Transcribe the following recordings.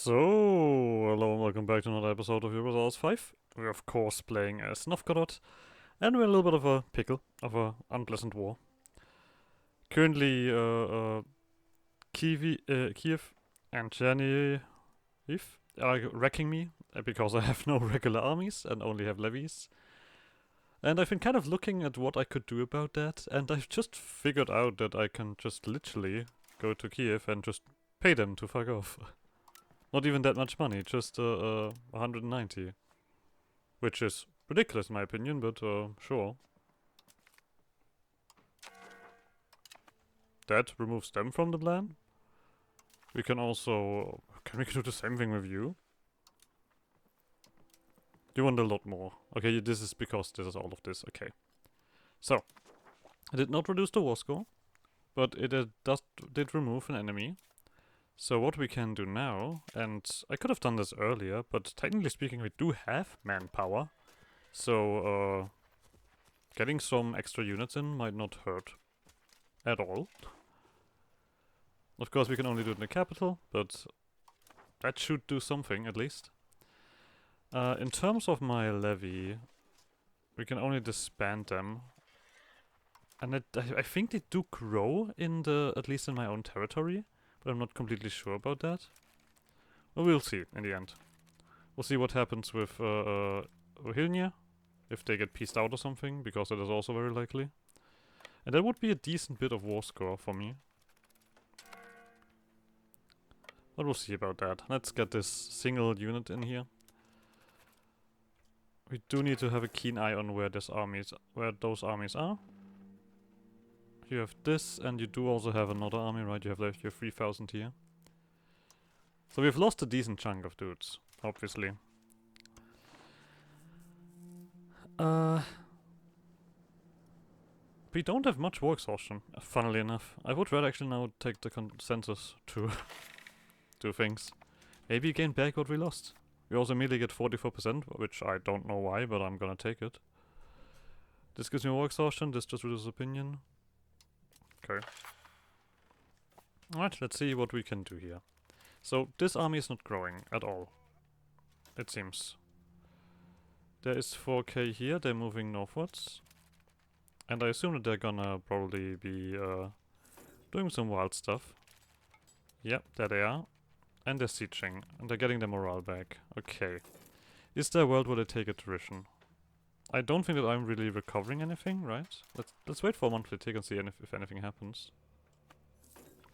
So, hello and welcome back to another episode of EU5. We're of course playing as Novgorod, and we're in a little bit of a pickle, of a unpleasant war. Currently, Kiev and Chernihiv are wrecking me because I have no regular armies and only have levies. And I've been kind of looking at what I could do about that, and I've just figured out that I can just literally go to Kiev and just pay them to fuck off. Not even that much money, just 190. Which is ridiculous in my opinion, but sure. That removes them from the plan. We can also... Can we do the same thing with you? You want a lot more. Okay, this is because this is all of this, okay. So, I did not reduce the war score, but it did remove an enemy. So what we can do now, and I could have done this earlier, but technically speaking we do have manpower. So getting some extra units in might not hurt at all. Of course we can only do it in the capital, but that should do something at least. In terms of my levy, we can only disband them. And I think they do grow in at least in my own territory. But I'm not completely sure about that. Well, we'll see in the end. We'll see what happens with Rohilnia, if they get pieced out or something, because that is also very likely. And that would be a decent bit of war score for me. But we'll see about that. Let's get this single unit in here. We do need to have a keen eye on where those armies are. You have this, and you do also have another army, right? You have left your 3000 here. So we've lost a decent chunk of dudes, obviously. We don't have much war exhaustion, funnily enough. I would rather actually now take the consensus to do things. Maybe gain back what we lost. We also immediately get 44%, which I don't know why, but I'm gonna take it. This gives me war exhaustion, this just reduces opinion. Okay. Alright, let's see what we can do here. So, this army is not growing at all. It seems. There is 4k here, they're moving northwards. And I assume that they're gonna probably be doing some wild stuff. Yep, there they are. And they're sieging, and they're getting their morale back. Okay. Is there a world where they take attrition? I don't think that I'm really recovering anything, right? Let's wait for a monthly tick and see if anything happens.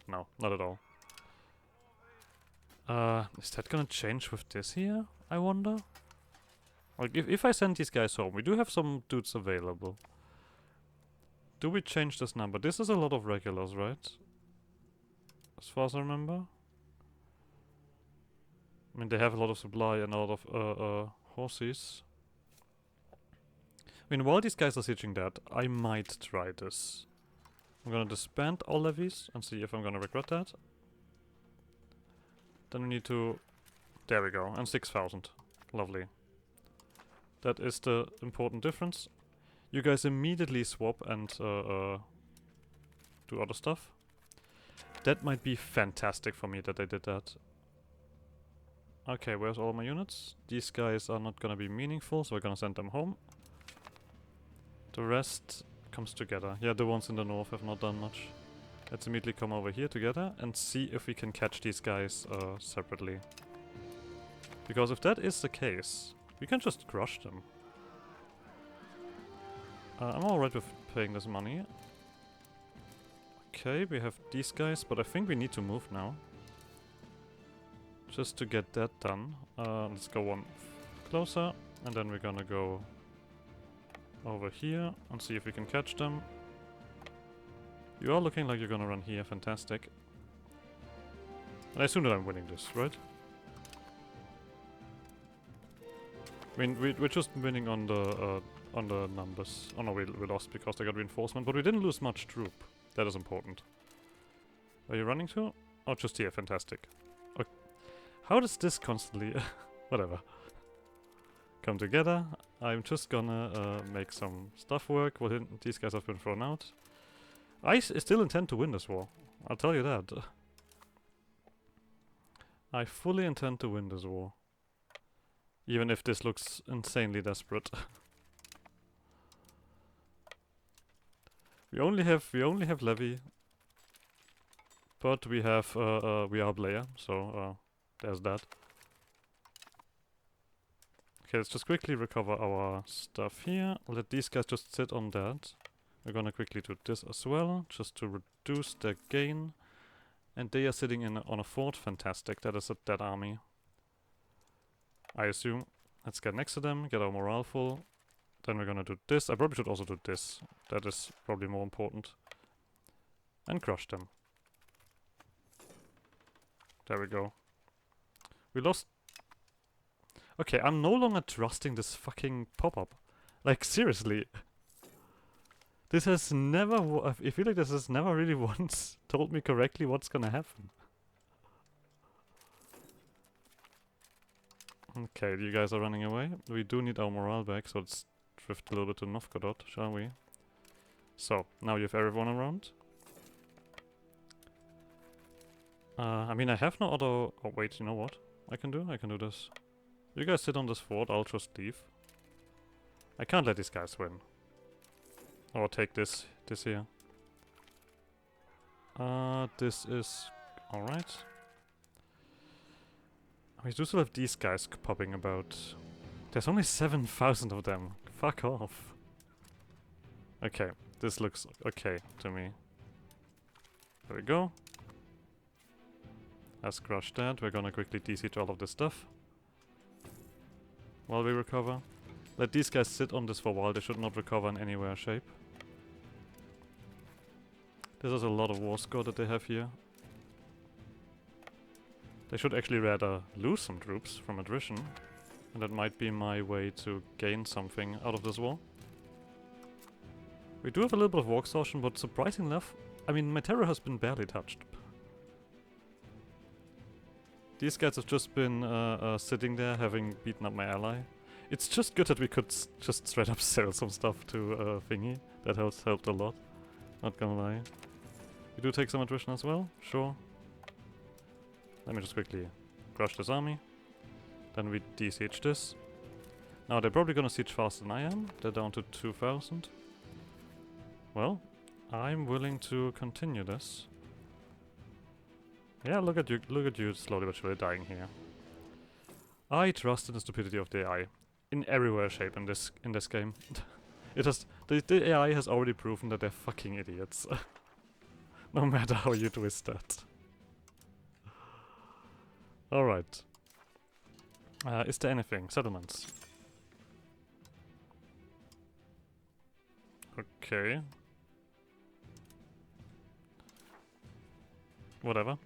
No, not at all. Is that gonna change with this here? I wonder? Like, if I send these guys home, we do have some dudes available. Do we change this number? This is a lot of regulars, right? As far as I remember. I mean, they have a lot of supply and a lot of horses. I mean, while these guys are sieging that, I might try this. I'm gonna disband all levies and see if I'm gonna regret that. Then we need to... There we go, and 6,000. Lovely. That is the important difference. You guys immediately swap and do other stuff. That might be fantastic for me that they did that. Okay, where's all my units? These guys are not gonna be meaningful, so we're gonna send them home. The rest comes together. Yeah, the ones in the north have not done much. Let's immediately come over here together and see if we can catch these guys separately. Because if that is the case, we can just crush them. I'm alright with paying this money. Okay, we have these guys, but I think we need to move now. Just to get that done. Let's go one closer, and then we're gonna go over here and see if we can catch them. You are looking like you're gonna run here, fantastic. And I assume that I'm winning this, right? I mean, we're just winning on the numbers. Oh no, we lost because they got reinforcement, but we didn't lose much troop. That is important. Where are you running to? Oh, just here, fantastic. Okay. How does this constantly... whatever. Come together. I'm just gonna make some stuff work. Well, these guys have been thrown out. I still intend to win this war. I'll tell you that. I fully intend to win this war. Even if this looks insanely desperate. we only have levy. But we have we are a player, so there's that. Okay, let's just quickly recover our stuff here. Let these guys just sit on that. We're gonna quickly do this as well, just to reduce their gain. And they are sitting on a fort. Fantastic. That is a dead army, I assume. Let's get next to them, get our morale full. Then we're gonna do this. I probably should also do this. That is probably more important. And crush them. There we go. We lost... Okay, I'm no longer trusting this fucking pop-up. Like, seriously. This has never... I feel like this has never really once told me correctly what's gonna happen. Okay, you guys are running away. We do need our morale back, so let's drift a little bit to Novgorod, shall we? So, now you have everyone around. I mean, I have no other... Oh, wait, you know what I can do? I can do this. You guys sit on this fort, I'll just leave. I can't let these guys win. Or take this here. This is... alright. We do still have these guys popping about. There's only 7,000 of them. Fuck off. Okay, this looks okay to me. There we go. Let's crush that. We're gonna quickly de-siege all of this stuff while we recover. Let these guys sit on this for a while. They should not recover in any way or shape. This is a lot of war score that they have here. They should actually rather lose some troops from attrition. And that might be my way to gain something out of this war. We do have a little bit of war exhaustion, but surprisingly enough, I mean, my terror has been barely touched. These guys have just been sitting there, having beaten up my ally. It's just good that we could just straight up sell some stuff to Thingy. That helped a lot. Not gonna lie. We do take some attrition as well, sure. Let me just quickly crush this army. Then we de-siege this. Now they're probably gonna siege faster than I am. They're down to 2,000. Well, I'm willing to continue this. Yeah, look at you slowly but surely dying here. I trust in the stupidity of the AI. In everywhere shape in this game. It has the AI has already proven that they're fucking idiots. No matter how you twist that. Alright. Is there anything? Settlements. Okay. Whatever.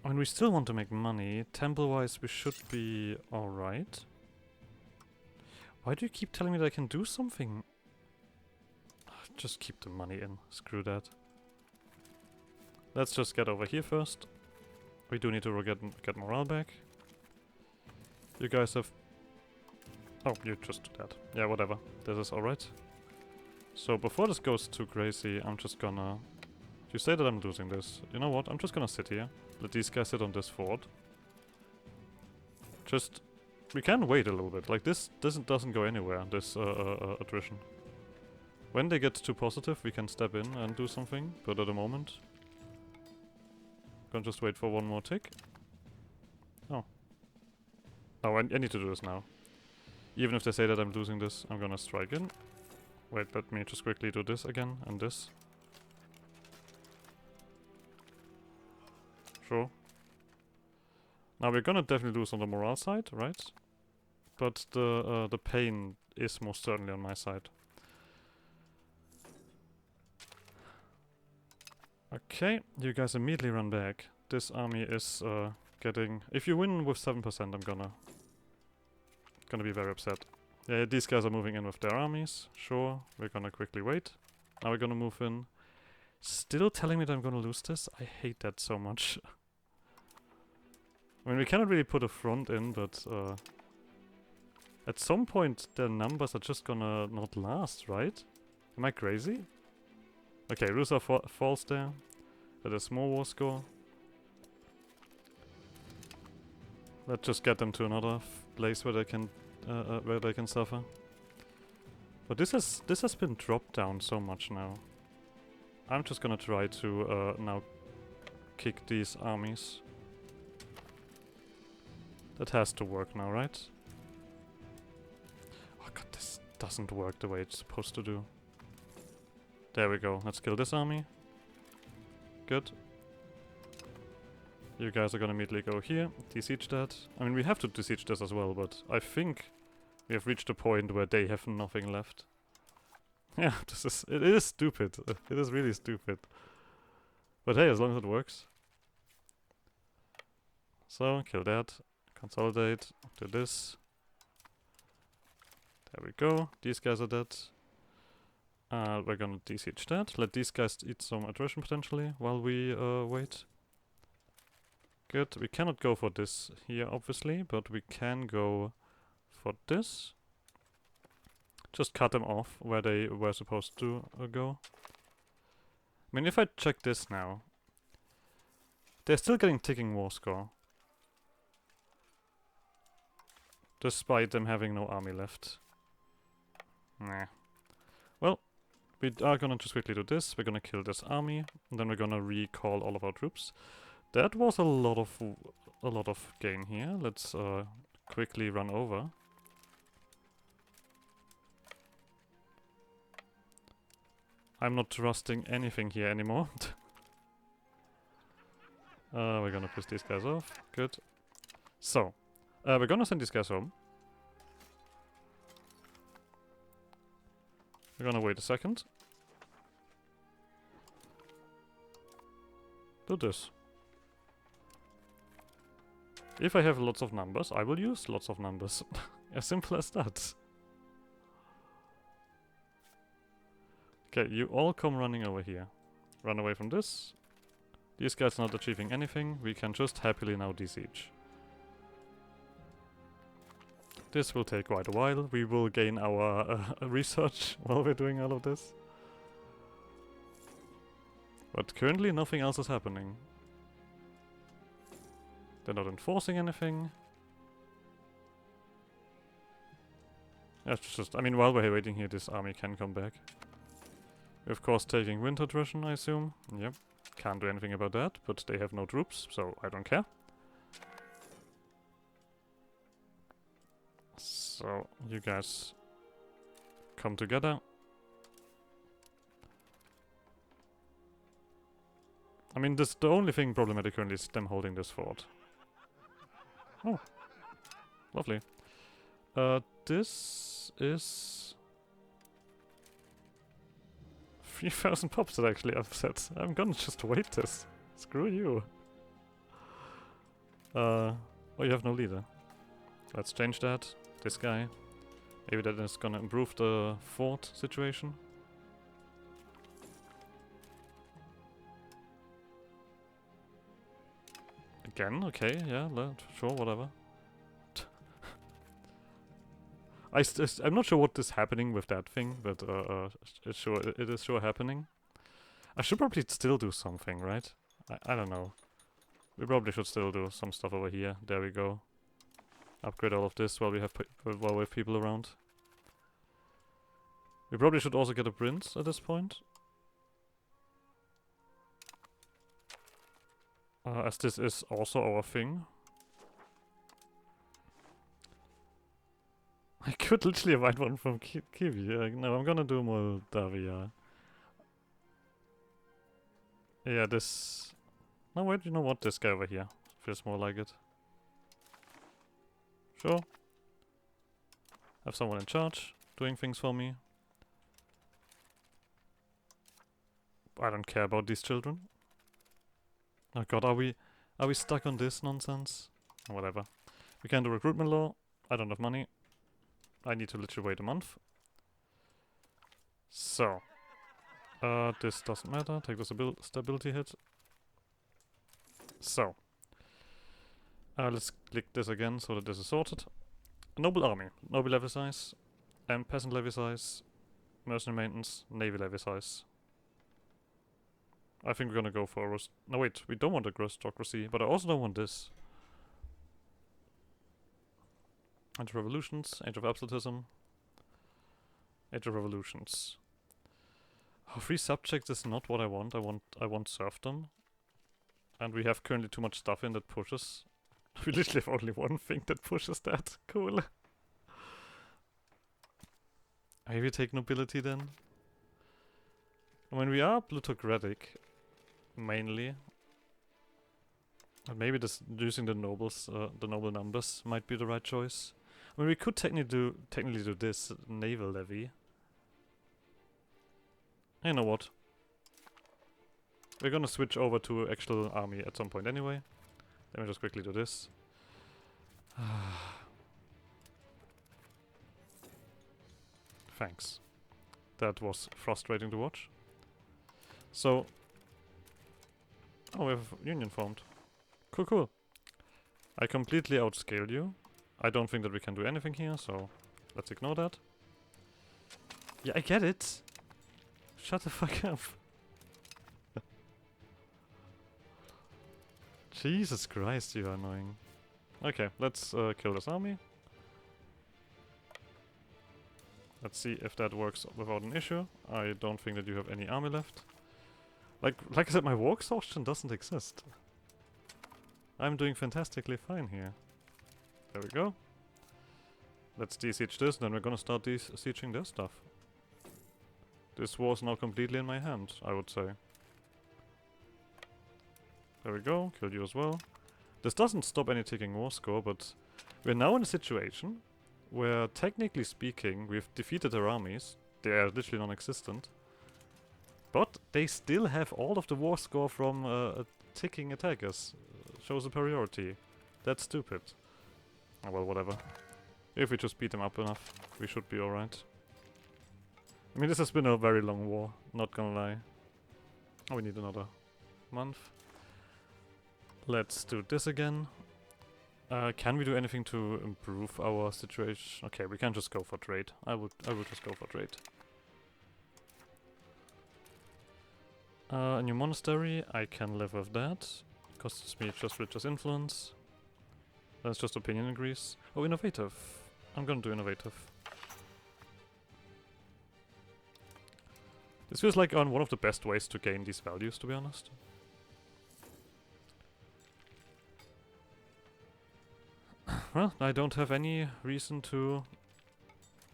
When we still want to make money, temple-wise we should be alright. Why do you keep telling me that I can do something? Just keep the money in. Screw that. Let's just get over here first. We do need to get morale back. You guys have... Oh, you just do that. Yeah, whatever. This is alright. So before this goes too crazy, I'm just gonna... You say that I'm losing this. You know what? I'm just gonna sit here. Let these guys sit on this fort. Just... We can wait a little bit. Like, this doesn't go anywhere, this attrition. When they get too positive, we can step in and do something. But at the moment... Gonna just wait for one more tick. Oh. Oh, I need to do this now. Even if they say that I'm losing this, I'm gonna strike in. Wait, let me just quickly do this again, and this. Sure. Now we're gonna definitely lose on the morale side, right? But the pain is most certainly on my side. Okay, you guys immediately run back. This army is getting... If you win with 7%, I'm gonna be very upset. Yeah, these guys are moving in with their armies. Sure, we're gonna quickly wait. Now we're gonna move in. Still telling me that I'm gonna lose this? I hate that so much. I mean, we cannot really put a front in, but at some point their numbers are just gonna not last, right? Am I crazy? Okay, Rusa falls there. That is more war score. Let's just get them to another place where they can suffer. But this has been dropped down so much now. I'm just gonna try to now kick these armies. That has to work now, right? Oh god, this doesn't work the way it's supposed to do. There we go. Let's kill this army. Good. You guys are gonna immediately go here, besiege that. I mean, we have to besiege this as well, but I think we have reached a point where they have nothing left. Yeah, it is stupid. It is really stupid. But hey, as long as it works. So, kill that. Consolidate. Do this. There we go. These guys are dead. We're gonna besiege that. Let these guys eat some attrition potentially while we wait. Good. We cannot go for this here, obviously, but we can go for this. Just cut them off where they were supposed to go. I mean, if I check this now, they're still getting ticking war score. Despite them having no army left. Nah. Well, we are gonna just quickly do this. We're gonna kill this army, and then we're gonna recall all of our troops. That was a lot of gain here. Let's quickly run over. I'm not trusting anything here anymore. We're gonna piss these guys off. Good. So, we're gonna send these guys home. We're gonna wait a second. Do this. If I have lots of numbers, I will use lots of numbers. As simple as that. Okay, you all come running over here. Run away from this. These guys are not achieving anything. We can just happily now besiege. This will take quite a while. We will gain our research while we're doing all of this. But currently nothing else is happening. They're not enforcing anything. It's just, I mean, while we're waiting here, this army can come back. We're of course taking winter attrition, I assume. Yep. Can't do anything about that, but they have no troops, so I don't care. So, you guys come together. I mean, the only thing problematic currently is them holding this fort. Oh. Lovely. This is 3,000 pops that actually upset. I'm gonna just wait this. Screw you. Oh, you have no leader. Let's change that. This guy. Maybe that is gonna improve the fort situation. Again? Okay, yeah, sure, whatever. I'm not sure what is happening with that thing, but it is sure happening. I should probably still do something, right? I don't know. We probably should still do some stuff over here. There we go. Upgrade all of this while we have people around. We probably should also get a prince at this point. As this is also our thing. I could literally invite one from Kiwi. No, I'm gonna do Moldavia. Yeah, this... No, wait, you know what? This guy over here feels more like it. Sure. Have someone in charge, doing things for me. I don't care about these children. Oh god, are we stuck on this nonsense? Whatever. We can do recruitment law. I don't have money. I need to literally wait a month. So. This doesn't matter. Take the stability hit. So. Let's click this again so that this is sorted. Noble army. Noble levy size. Peasant levy size. Mercenary maintenance. Navy levy size. I think we're gonna go for no wait, we don't want a aristocracy, but I also don't want this. Age of Revolutions, Age of Absolutism, Age of Revolutions. Oh, free subjects is not what I want. I want serfdom. And we have currently too much stuff in that pushes. We literally have only one thing that pushes that. Cool. Maybe take nobility then. I mean, we are plutocratic, mainly. And maybe this using the nobles, the noble numbers might be the right choice. I mean, we could technically do this naval levy. You know what? We're gonna switch over to actual army at some point anyway. Let me just quickly do this. Thanks. That was frustrating to watch. So... Oh, we have a union formed. Cool, cool. I completely outscaled you. I don't think that we can do anything here, so let's ignore that. Yeah, I get it. Shut the fuck up. Jesus Christ, you are annoying. Okay, let's kill this army. Let's see if that works without an issue. I don't think that you have any army left. Like I said, my war exhaustion doesn't exist. I'm doing fantastically fine here. There we go. Let's de-siege this, then we're gonna start de-sieging this stuff. This war is now completely in my hands, I would say. There we go, killed you as well. This doesn't stop any ticking war score, but we're now in a situation where, technically speaking, we've defeated their armies. They are literally non-existent. But they still have all of the war score from ticking attackers. Show superiority. That's stupid. Oh, well, whatever. If we just beat them up enough, we should be alright. I mean, this has been a very long war, not gonna lie. Oh, we need another month. Let's do this again. Can we do anything to improve our situation? Okay, we can just go for trade. I would just go for trade. A new monastery, I can live with that. Costs me just religious influence. That's just opinion increase. Oh, innovative. I'm gonna do innovative. This feels like one of the best ways to gain these values, to be honest. Well, I don't have any reason to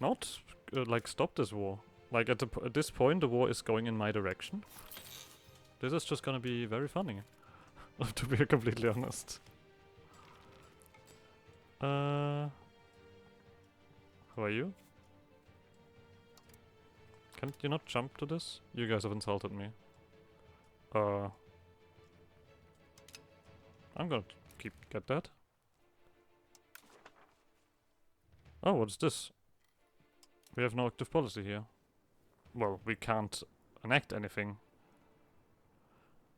not like stop this war. Like at this point, the war is going in my direction. This is just gonna be very funny, to be completely honest. Who are you? Can you not jump to this? You guys have insulted me. I'm gonna get that. Oh, what's this? We have no active policy here. Well, we can't enact anything.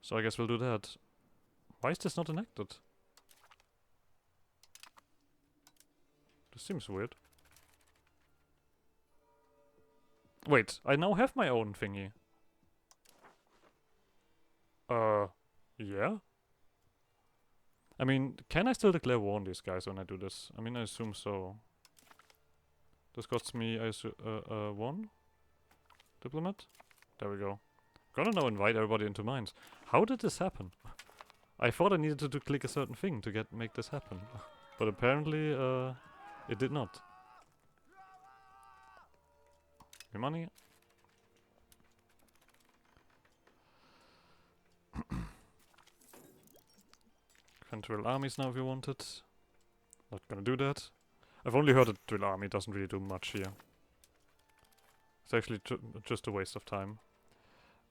So I guess we'll do that. Why is this not enacted? This seems weird. Wait, I now have my own thingy. Yeah? I mean, can I still declare war on these guys when I do this? I mean, I assume so. This costs me, one diplomat. There we go. Gonna now invite everybody into mines. How did this happen? I thought I needed to click a certain thing to make this happen. But apparently, it did not. Your money. Can drill armies now if you want it. Not gonna do that. I've only heard that drill army doesn't really do much here. It's actually just a waste of time.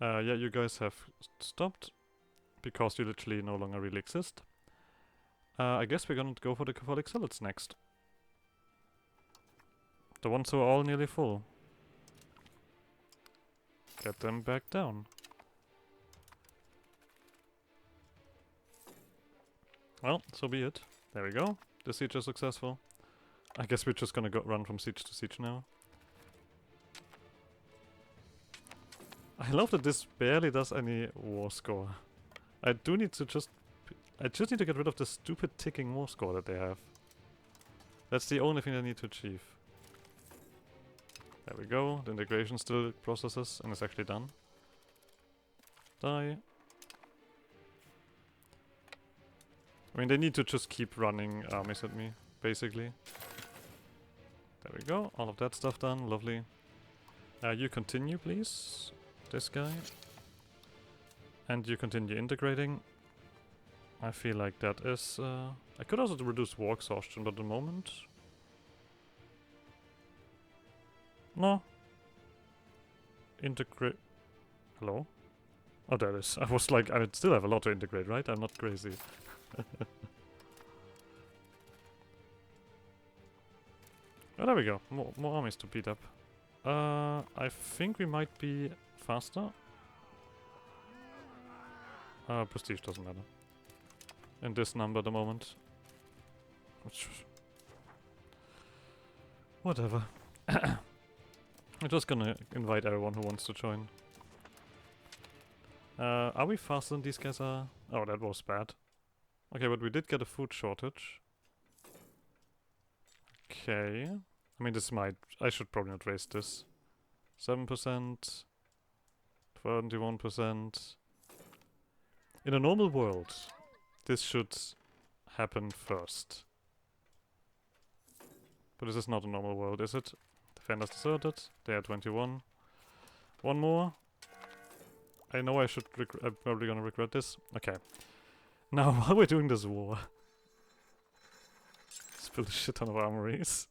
Yeah, you guys have stopped. Because you literally no longer really exist. I guess we're gonna go for the Catholic Zealots next. The ones who are all nearly full. Get them back down. Well, so be it. There we go. The siege is successful. I guess we're just gonna run from siege to siege now. I love that this barely does any war score. I just need to get rid of the stupid ticking war score that they have. That's the only thing I need to achieve. There we go. The integration still processes and is actually done. Die. I mean, they need to just keep running armies at me, basically. There we go. All of that stuff done. Lovely. You continue, please. This guy. And you continue integrating. I feel like that is... I could also reduce war exhaustion, but at the moment... No. Integrate... Hello? Oh, there it is. I was like, I would still have a lot to integrate, right? I'm not crazy. Oh, there we go. More armies to beat up. I think we might be faster. Prestige doesn't matter. In this number at the moment. Whatever. I'm just gonna invite everyone who wants to join. Are we faster than these guys are? Oh, that was bad. Okay, but we did get a food shortage. Okay. I mean, this might... I should probably not raise this. 7%. 21%. In a normal world, this should happen first. But this is not a normal world, is it? Defenders deserted. They are 21. One more. I know I should I'm probably gonna regret this. Okay. Now, while we're doing this war... Spill a shit ton of armories.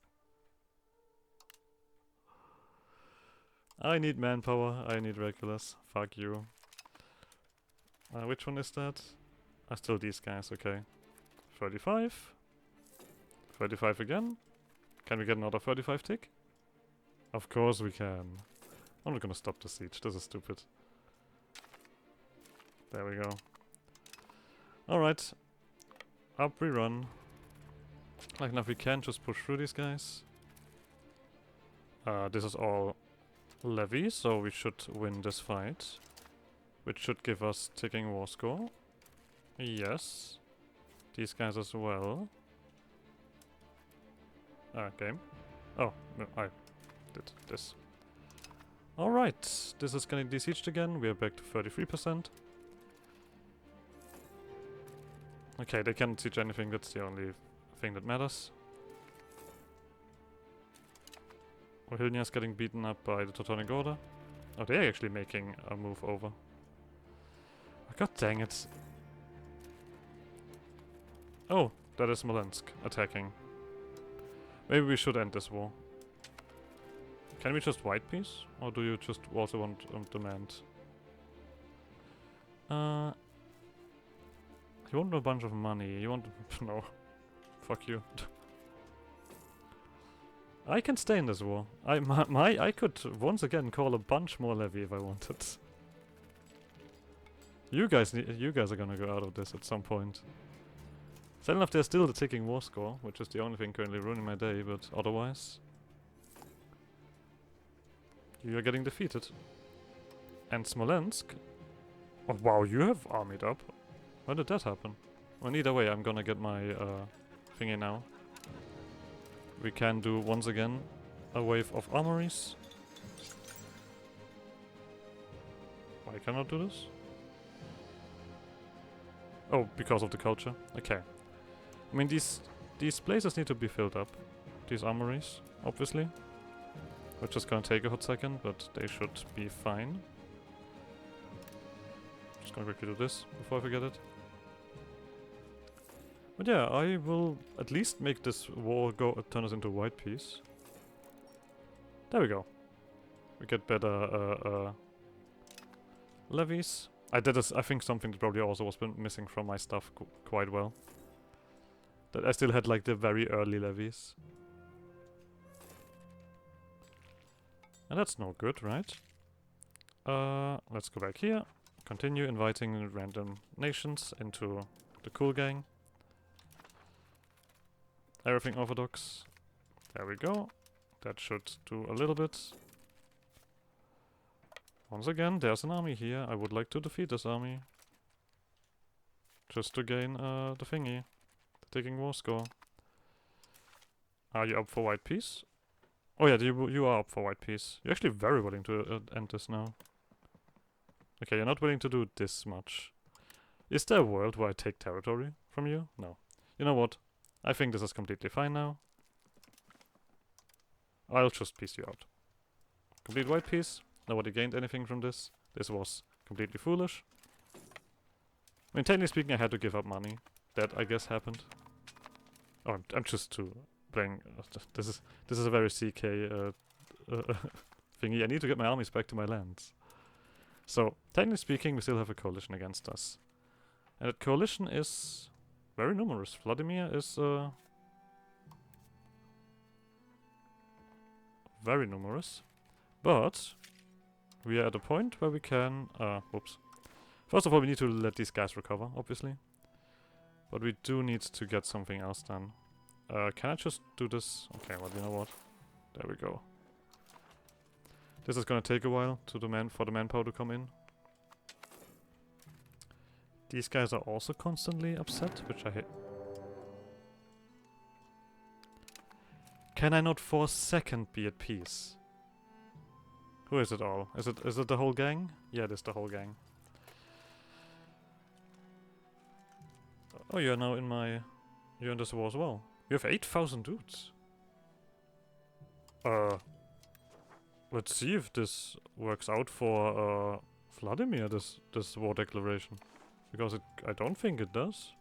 I need manpower, I need regulars. Fuck you. Which one is that? Still these guys, okay. 35. 35 again. Can we get another 35 tick? Of course we can. I'm not gonna stop the siege, this is stupid. There we go. Alright. Up we run. Like now we can just push through these guys. This is all levy, so we should win this fight. Which should give us ticking war score. Yes. These guys as well. Game. Oh, no, I did this. Alright, this is getting besieged again. We are back to 33%. Okay, they can't siege anything, that's the only thing that matters. Ohilnia's getting beaten up by the Teutonic Order. Oh, they're actually making a move over. Oh, god dang it. Oh, that is Smolensk attacking. Maybe we should end this war. Can we just white peace? Or do you just also want demand? You want a bunch of money. You want... no. Fuck you. I can stay in this war. I could once again call a bunch more levy if I wanted. You guys are gonna go out of this at some point. Sad enough, there's still the ticking war score, which is the only thing currently ruining my day, but otherwise... You are getting defeated. And Smolensk... Oh wow, you have armied up. When did that happen? Well, either way, I'm gonna get my thingy now. We can do, once again, a wave of armories. Why cannot do this? Oh, because of the culture. Okay. I mean, these places need to be filled up. These armories, obviously. Which is gonna take a hot second, but they should be fine. Just gonna quickly do this before I forget it. But yeah, I will at least make this war turn us into white peace. There we go. We get better levies. I think something that probably also was missing from my stuff quite well. That I still had like the very early levies. And that's no good, right? Let's go back here. Continue inviting random nations into the cool gang. Everything orthodox. There we go. That should do a little bit. Once again, there's an army here. I would like to defeat this army. Just to gain the thingy. The ticking war score. Are you up for white peace? Oh yeah, you are up for white peace. You're actually very willing to end this now. Okay, you're not willing to do this much. Is there a world where I take territory from you? No. You know what? I think this is completely fine now. I'll just peace you out. Complete white peace. Nobody gained anything from this. This was completely foolish. I mean, technically speaking, I had to give up money. That, I guess, happened. Oh, I'm just too playing. This is a very CK thingy. I need to get my armies back to my lands. So, technically speaking, we still have a coalition against us. And that coalition is very numerous. Vladimir is very numerous. But we are at a point where we can... whoops. First of all, we need to let these guys recover, obviously. But we do need to get something else done. Can I just do this? Okay, well, you know what? There we go. This is gonna take a while for the manpower to come in. These guys are also constantly upset, which I hate. Can I not for a second be at peace? Who is it all? Is it the whole gang? Yeah, it is the whole gang. Oh, you're now in my... You're in this war as well. You have 8,000 dudes. Let's see if this works out for Vladimir, this war declaration. Because I don't think it does.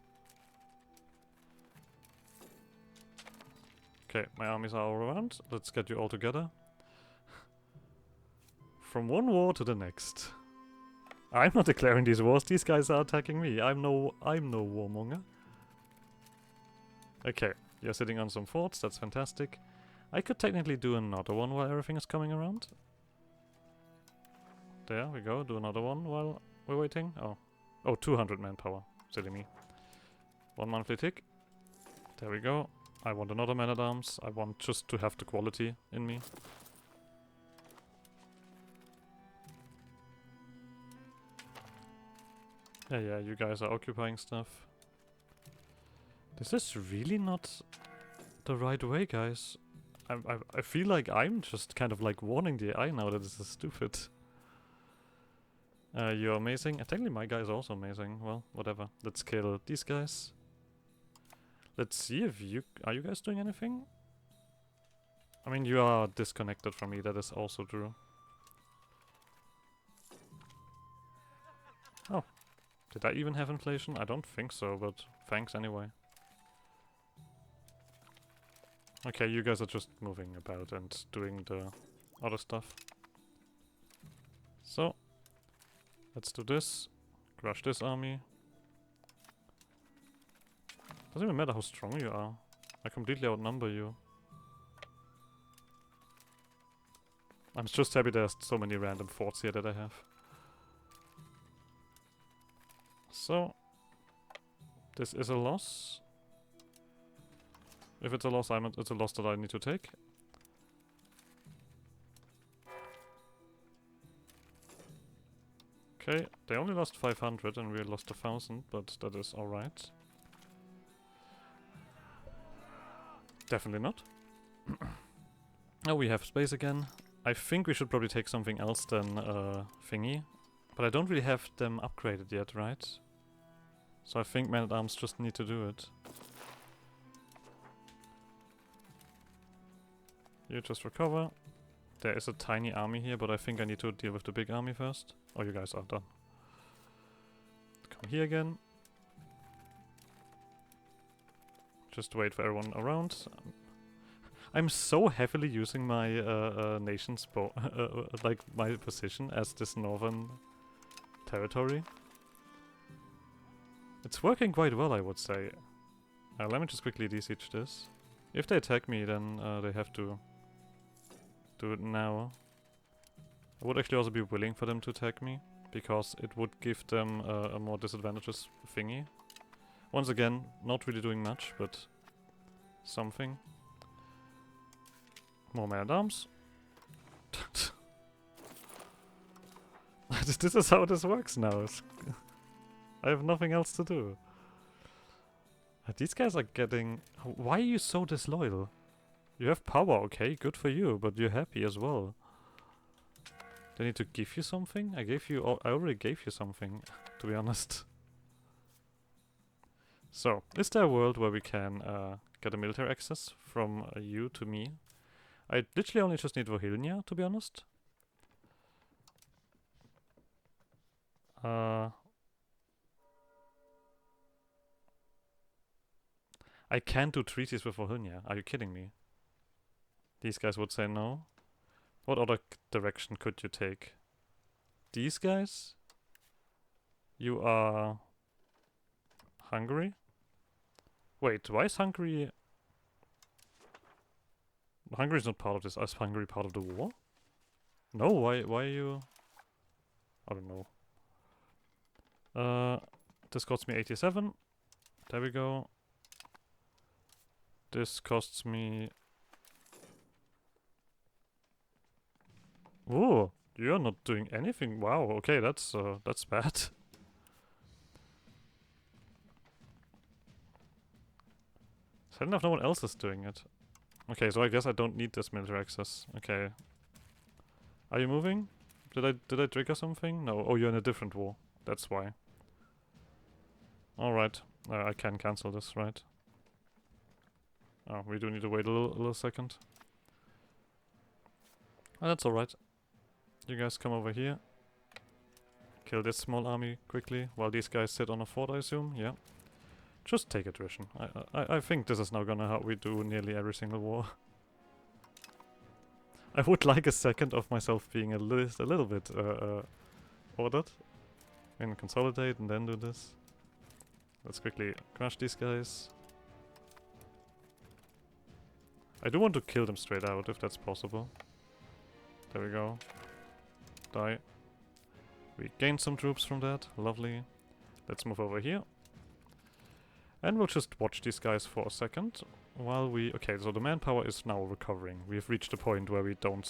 Okay, my armies are all around. Let's get you all together. From one war to the next. I'm not declaring these wars, these guys are attacking me. I'm no warmonger. Okay, you're sitting on some forts, that's fantastic. I could technically do another one while everything is coming around. There we go, do another one while we're waiting. Oh, 200 manpower. Silly me. 1 monthly tick. There we go. I want another man-at-arms. I want just to have the quality in me. Yeah, you guys are occupying stuff. This is really not the right way, guys. I feel like I'm just kind of like warning the AI now that this is stupid. You're amazing. Technically my guys are also amazing. Well, whatever. Let's kill these guys. Let's see if you... Are you guys doing anything? I mean, you are disconnected from me. That is also true. Oh. Did I even have inflation? I don't think so, but thanks anyway. Okay, you guys are just moving about and doing the other stuff. So, let's do this. Crush this army. Doesn't even matter how strong you are. I completely outnumber you. I'm just happy there's so many random forts here that I have. So, this is a loss. If it's a loss, it's a loss that I need to take. Okay, they only lost 500 and we lost 1,000, but that is alright. Definitely not. Oh, we have space again. I think we should probably take something else than thingy. But I don't really have them upgraded yet, right? So I think man-at-arms just need to do it. You just recover. There is a tiny army here, but I think I need to deal with the big army first. Oh, you guys are done. Come here again. Just wait for everyone around. I'm so heavily using my nation's like my position as this northern territory. It's working quite well, I would say. Let me just quickly de-siege this. If they attack me, then they have to do it now. I would actually also be willing for them to attack me, because it would give them a more disadvantageous thingy. Once again, not really doing much, but something. More man-at-arms. This is how this works now. I have nothing else to do. These guys are getting... Why are you so disloyal? You have power, okay, good for you, but you're happy as well. Do I need to give you something? I already gave you something, to be honest. So, is there a world where we can get a military access from you to me? I literally only just need Vohilnia, to be honest. I can't do treaties with Vohilnia. Are you kidding me? These guys would say no. What other direction could you take? These guys? You are Hungary? Wait, why is Hungary... Hungary is not part of this. Is Hungary part of the war? No, why are you... I don't know. This costs me 87. There we go. This costs me... Oh, you're not doing anything. Wow, okay, that's bad. Sad enough, no one else is doing it. Okay, so I guess I don't need this military access. Okay. Are you moving? Did I trigger something? No. Oh, you're in a different war. That's why. Alright. I can cancel this, right? Oh, we do need to wait a little second. Oh, that's alright. You guys come over here. Kill this small army quickly, while these guys sit on a fort, I assume. Yeah. Just take attrition. I think this is now gonna how we do nearly every single war. I would like a second of myself being a little bit ordered. And consolidate and then do this. Let's quickly crush these guys. I do want to kill them straight out if that's possible. There we go. Die. We gained some troops from that. Lovely. Let's move over here. And we'll just watch these guys for a second while we... Okay, so the manpower is now recovering. We've reached a point where we don't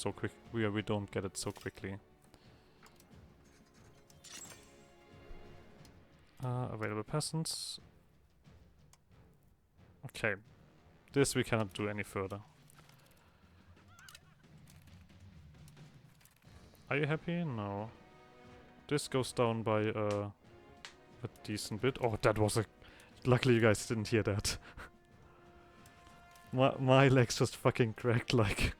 get it so quickly. Available peasants. Okay. This we cannot do any further. Are you happy? No. This goes down by a decent bit. Oh, that was a... Luckily you guys didn't hear that. my legs just fucking cracked like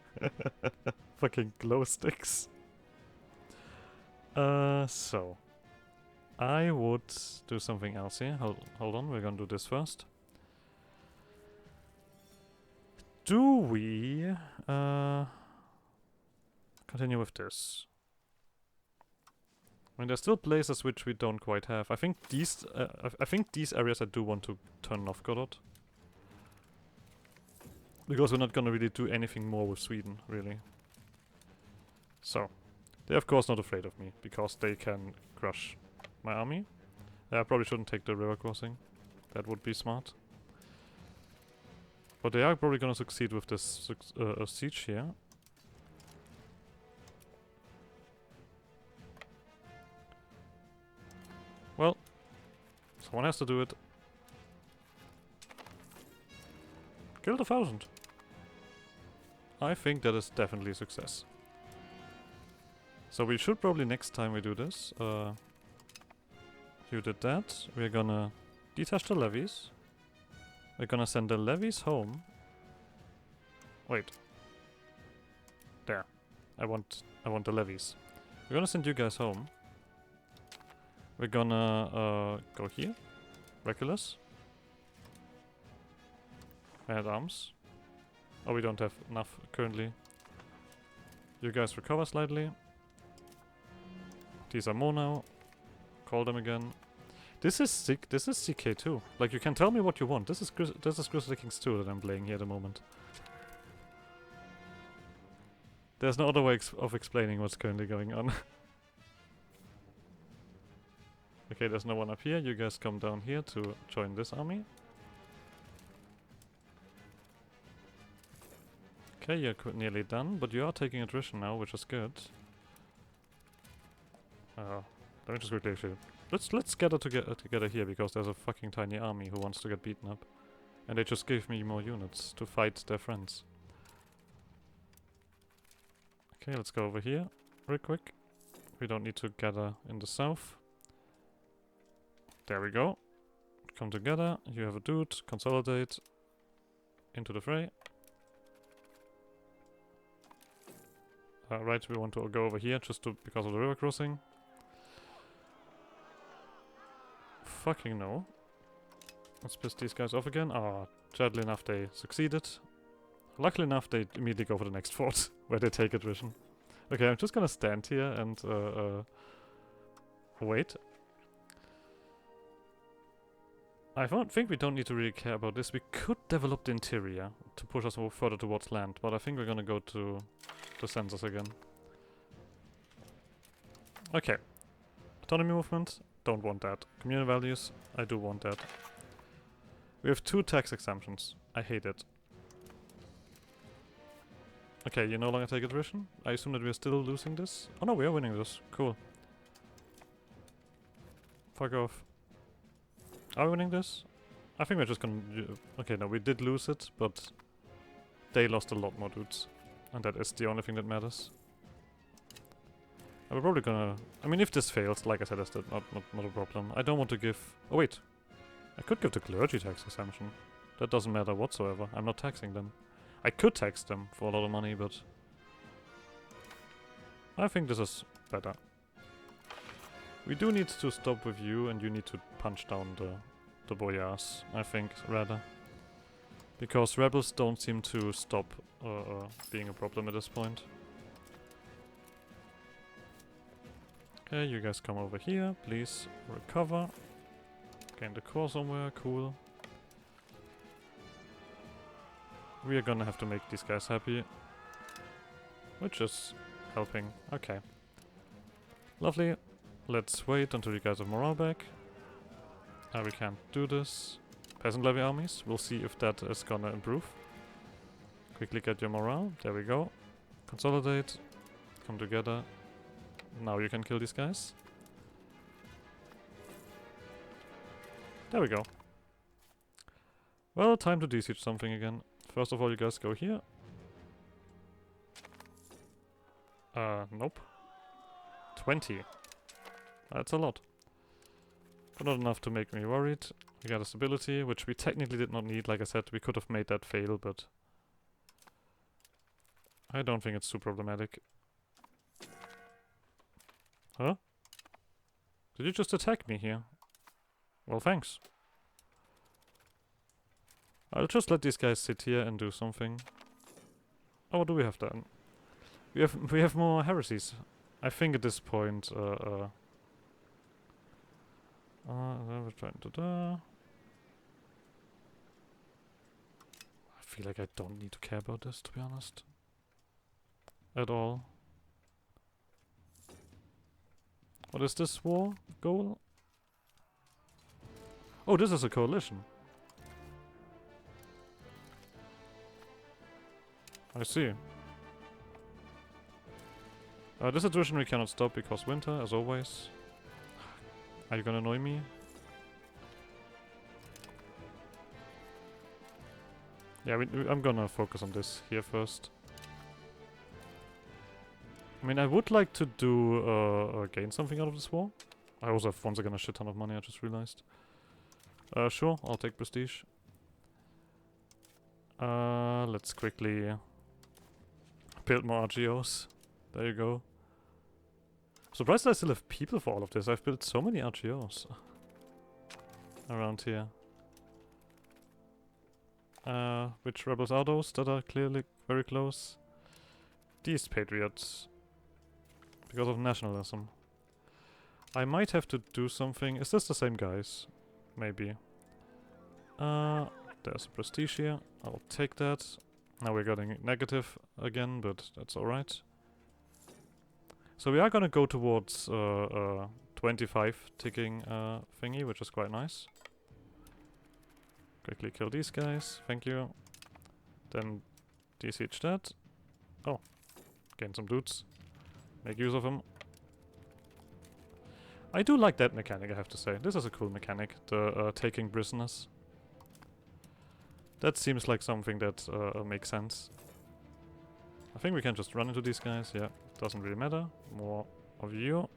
fucking glow sticks. So I would do something else here. Hold on, we're gonna do this first. Do we continue with this? I mean, there's still places which we don't quite have. I think these areas I do want to turn Novgorod. Because we're not gonna really do anything more with Sweden, really. So, they're of course not afraid of me, because they can crush my army. I probably shouldn't take the river crossing. That would be smart. But they are probably gonna succeed with this siege here. Well, someone has to do it. Killed 1,000. I think that is definitely a success. So we should probably next time we do this, you did that. We're gonna detach the levies. We're gonna send the levies home. Wait. There. I want the levies. We're gonna send you guys home. We're gonna go here. Regulus. Man at arms. Oh, we don't have enough currently. You guys recover slightly. These are more now. Call them again. This is sick. This is CK2. Like, you can tell me what you want. This is Crusader Kings 2 that I'm playing here at the moment. There's no other way of explaining what's currently going on. Okay, there's no one up here. You guys come down here to join this army. Okay, you're nearly done, but you are taking attrition now, which is good. Let me just quickly shoot. Let's gather together here, because there's a fucking tiny army who wants to get beaten up. And they just gave me more units to fight their friends. Okay, let's go over here real quick. We don't need to gather in the south. There we go. Come together. You have a dude. Consolidate. Into the fray. Right, we want to go over here just because of the river crossing. Fucking no. Let's piss these guys off again. Ah, sadly enough they succeeded. Luckily enough they immediately go for the next fort, where they take attrition. Okay, I'm just gonna stand here and wait. I don't think we don't need to really care about this. We could develop the interior to push us further towards land, but I think we're gonna go to the census again. Okay. Autonomy movement, don't want that. Communal values, I do want that. We have 2 tax exemptions. I hate it. Okay, you no longer take attrition. I assume that we are still losing this. Oh no, we are winning this. Cool. Fuck off. Are we winning this? I think we're just gonna... Okay, no, we did lose it, but they lost a lot more dudes. And that is the only thing that matters. We're probably gonna... I mean, if this fails, like I said, that's not a problem. I don't want to give... Oh, wait. I could give the clergy tax exemption. That doesn't matter whatsoever. I'm not taxing them. I could tax them for a lot of money, but... I think this is better. We do need to stop with you, and you need to punch down the boyars, I think, rather. Because rebels don't seem to stop being a problem at this point. Okay, you guys come over here, please recover. Gain the core somewhere, cool. We are gonna have to make these guys happy. Which is helping, okay. Lovely. Let's wait until you guys have morale back. We can't do this. Peasant levy armies, we'll see if that is gonna improve. Quickly get your morale, there we go. Consolidate, come together. Now you can kill these guys. There we go. Well, time to de-siege something again. First of all, you guys go here. Nope. 20. That's a lot. But not enough to make me worried. We got a stability, which we technically did not need. Like I said, we could have made that fail, but... I don't think it's too problematic. Huh? Did you just attack me here? Well, thanks. I'll just let these guys sit here and do something. Oh, what do we have then? We have more heresies. I think at this point, we're trying to I feel like I don't need to care about this, to be honest. At all. What is this war goal? Oh, this is a coalition. I see. This attrition we cannot stop because winter, as always. Are you gonna annoy me? Yeah, I'm gonna focus on this here first. I mean, I would like to do gain something out of this war. I also have once again a shit ton of money, I just realized. Sure, I'll take prestige. Let's quickly build more RGOs. There you go. Surprised I still have people for all of this. I've built so many RGOs around here. Which rebels are those that are clearly very close? These patriots. Because of nationalism. I might have to do something. Is this the same guys? Maybe. There's a prestige here. I'll take that. Now we're getting negative again, but that's alright. So we are gonna go towards 25 ticking thingy, which is quite nice. Quickly kill these guys, thank you. Then de-siege that. Oh, gain some dudes. Make use of them. I do like that mechanic, I have to say. This is a cool mechanic, the taking prisoners. That seems like something that makes sense. I think we can just run into these guys. Yeah, doesn't really matter. More of you.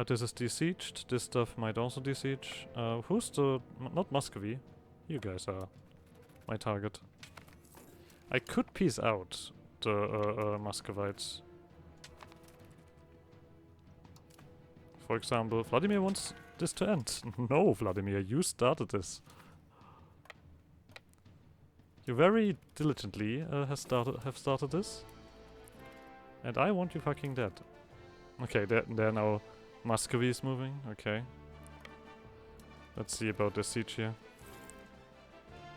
This is desieged. This stuff might also desiege. Who's the... not Muscovy. You guys are my target. I could peace out the Muscovites. For example, Vladimir wants this to end. No, Vladimir, you started this. You very diligently have started this. And I want you fucking dead. Okay, they're now... Muscovy is moving, okay. Let's see about this siege here.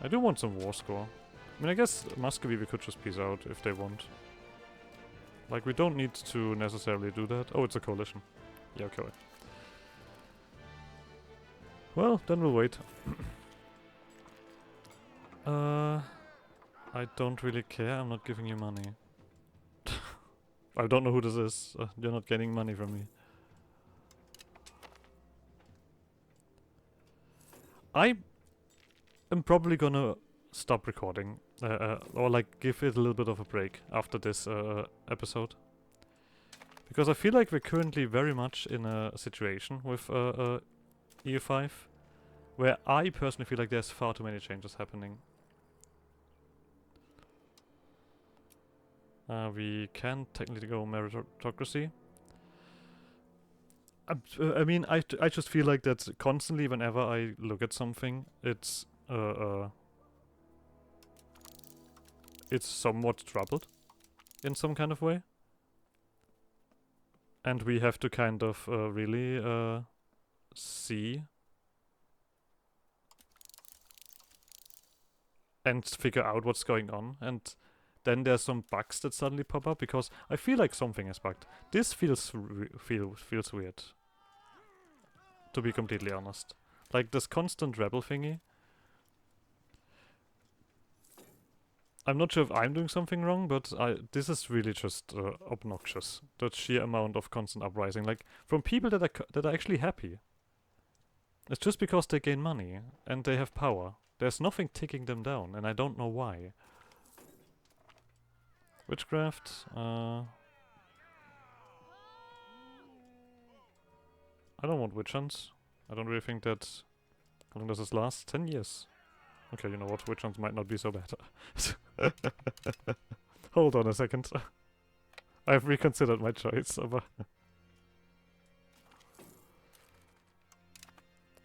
I do want some war score. I mean, I guess Muscovy we could just peace out if they want. Like, we don't need to necessarily do that. Oh, it's a coalition. Yeah, okay. Well, then we'll wait. I don't really care. I'm not giving you money. I don't know who this is. You're not getting money from me. I am probably gonna stop recording. Or like give it a little bit of a break after this episode. Because I feel like we're currently very much in a situation with EU5 where I personally feel like there's far too many changes happening. We can technically go meritocracy. I mean, I just feel like that constantly whenever I look at something, it's somewhat troubled in some kind of way. And we have to kind of really see and figure out what's going on. And then there's some bugs that suddenly pop up because I feel like something is bugged. This feels weird, to be completely honest. Like this constant rebel thingy. I'm not sure if I'm doing something wrong, but this is really just obnoxious. The sheer amount of constant uprising, like from people that are actually happy. It's just because they gain money and they have power. There's nothing ticking them down, and I don't know why. Witchcraft. I don't want witch hunts. I don't really think that... How long does this last? 10 years. Okay, you know what? Witch hunts might not be so bad. Hold on a second. I've reconsidered my choice.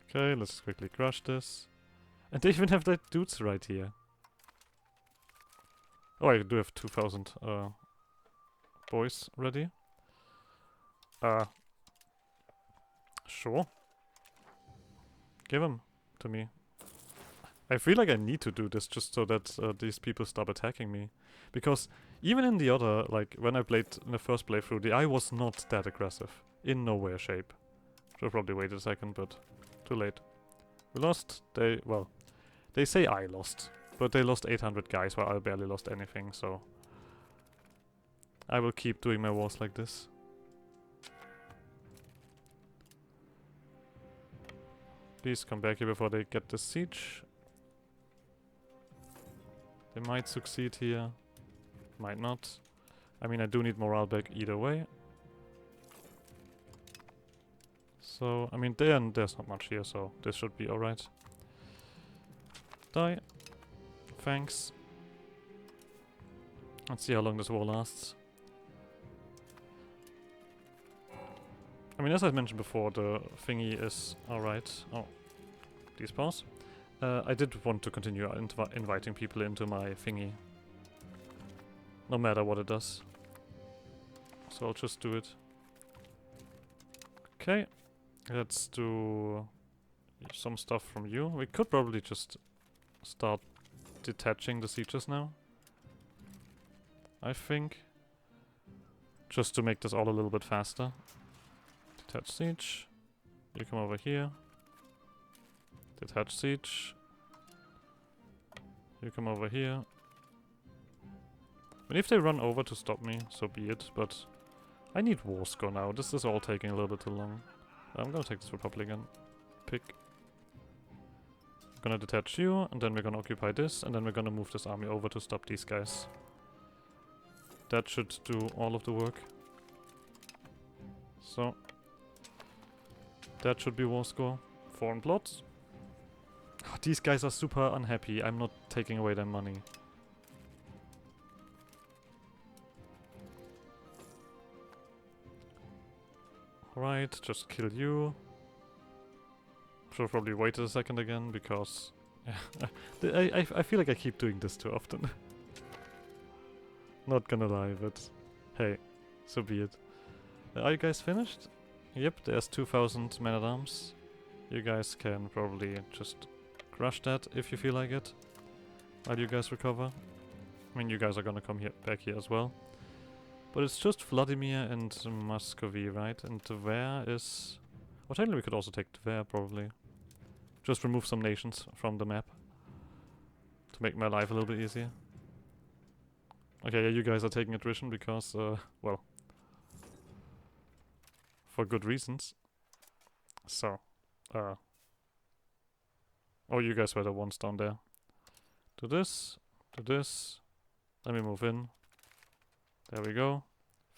Okay, let's quickly crush this. And they even have that dudes right here. Oh, I do have 2,000 boys ready. Sure. Give them to me. I feel like I need to do this just so that these people stop attacking me. Because even in the other, like, when I played in the first playthrough, the I was not that aggressive. In no way or shape. Should probably wait a second, but too late. We lost. Well, they say I lost. But they lost 800 guys while I barely lost anything, so... I will keep doing my wars like this. Please come back here before they get the siege. They might succeed here. Might not. I mean, I do need morale back either way. So, I mean, there's not much here, so this should be alright. Die. Thanks. Let's see how long this war lasts. I mean, as I mentioned before, the thingy is alright. Oh, these pause. I did want to continue inviting people into my thingy. No matter what it does. So I'll just do it. Okay. Let's do some stuff from you. We could probably just start detaching the sieges now. I think. Just to make this all a little bit faster. Detach siege. You come over here. Detach siege. You come over here. And if they run over to stop me, so be it, but I need war score now. This is all taking a little bit too long. I'm gonna take this Republican pick. I'm gonna detach you, and then we're gonna occupy this, and then we're gonna move this army over to stop these guys. That should do all of the work. So that should be war score. Foreign plots. Oh, these guys are super unhappy. I'm not taking away their money. Alright, just kill you. Should probably wait a second again because I feel like I keep doing this too often. Not gonna lie, but hey, so be it. Are you guys finished? Yep, there's 2,000 man-at-arms. You guys can probably just crush that if you feel like it. While you guys recover. I mean, you guys are gonna come here back here as well. But it's just Vladimir and Muscovy, right? And Tver is... Well, technically we could also take Tver, probably. Just remove some nations from the map. To make my life a little bit easier. Okay, yeah, you guys are taking attrition because, well... For good reasons. So, oh, you guys were the ones down there. Do this, do this. Let me move in. There we go.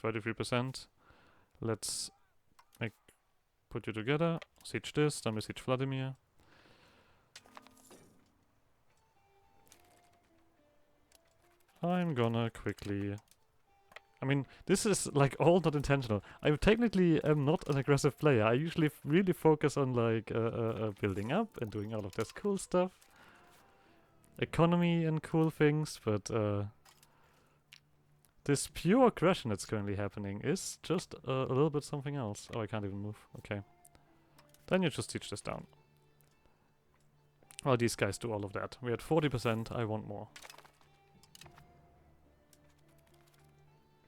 33%. Let's put you together. Siege this, then we siege Vladimir. I'm gonna quickly... I mean, this is like all not intentional. I technically am not an aggressive player. I usually really focus on like building up and doing all of this cool stuff. Economy and cool things, but this pure aggression that's currently happening is just a little bit something else. Oh, I can't even move. Okay. Then you just teach this down. Well, these guys do all of that. We had 40%, I want more.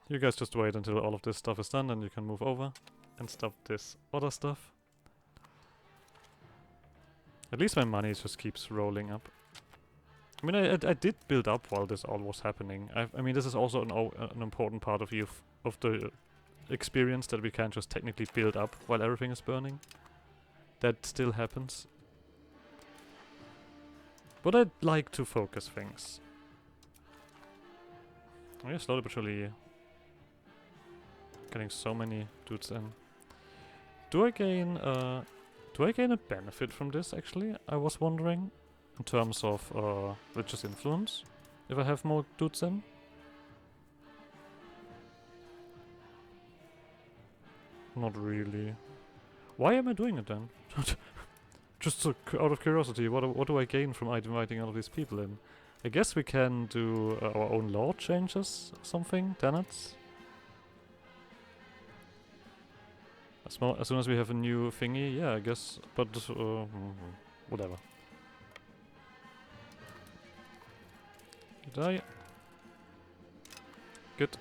You guys just wait until all of this stuff is done, and you can move over and stop this other stuff. At least my money just keeps rolling up. I mean, I did build up while this all was happening. I mean, this is also an important part of the experience, that we can't just technically build up while everything is burning. That still happens. But I'd like to focus things. Oh yeah, slowly but surely... Getting so many dudes in. Do I gain a benefit from this, actually? I was wondering. In terms of religious influence. If I have more dudes in. Not really. Why am I doing it then? Just out of curiosity, what do I gain from inviting all of these people in? I guess we can do our own law changes or something, tenets. As soon as we have a new thingy, yeah, I guess, but whatever. You die. Good.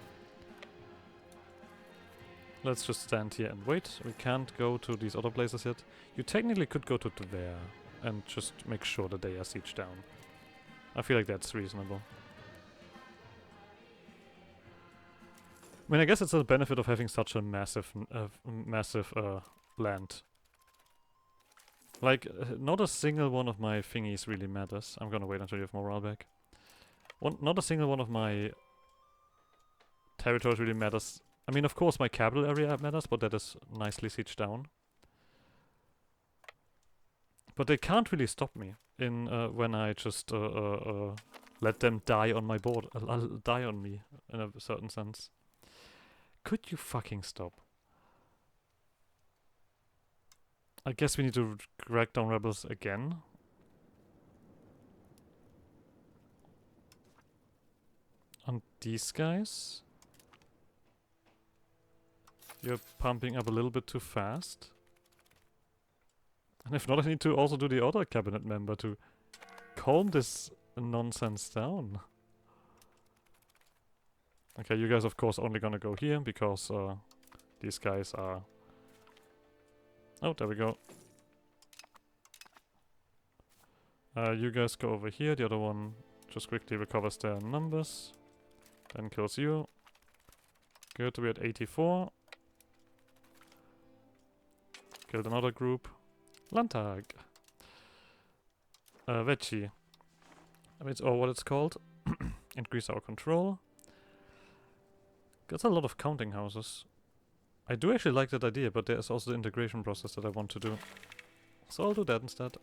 Let's just stand here and wait. We can't go to these other places yet. You technically could go to Tver and just make sure that they are sieged down. I feel like that's reasonable. I mean, I guess it's a benefit of having such a massive land. Like, not a single one of my thingies really matters. I'm gonna wait until you have morale back. Not a single one of my territories really matters. I mean, of course, my capital area matters, but that is nicely sieged down. But they can't really stop me in when I just let them die on my board, die on me in a certain sense. Could you fucking stop? I guess we need to crack down rebels again. On these guys. You're pumping up a little bit too fast. And if not, I need to also do the other cabinet member to calm this nonsense down. Okay, you guys of course only gonna go here because these guys are... Oh, there we go. You guys go over here, the other one just quickly recovers their numbers. Then kills you. Good, we're at 84. Killed another group. Landtag. Veggie. It's what it's called. Increase our control. That's a lot of counting houses. I do actually like that idea, but there's also the integration process that I want to do. So I'll do that instead.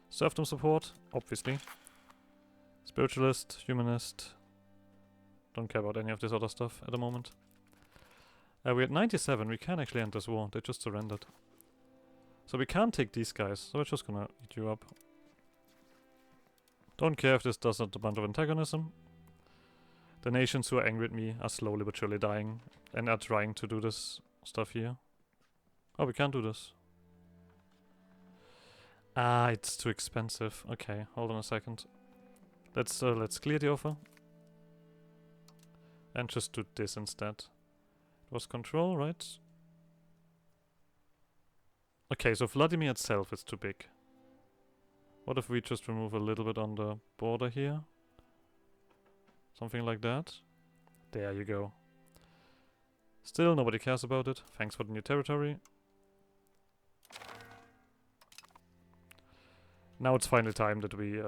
Serfdom support, obviously. Spiritualist, humanist. Don't care about any of this other stuff at the moment. We're at 97, we can actually end this war, they just surrendered. So we can't take these guys, so we're just gonna eat you up. Don't care if this does not a bunch of antagonism. The nations who are angry at me are slowly but surely dying and are trying to do this stuff here. Oh, we can't do this. Ah, it's too expensive. Okay, hold on a second. Let's clear the offer. And just do this instead. It was control, right? Okay, so Vladimir itself is too big. What if we just remove a little bit on the border here? Something like that. There you go. Still, nobody cares about it. Thanks for the new territory. Now it's finally time that we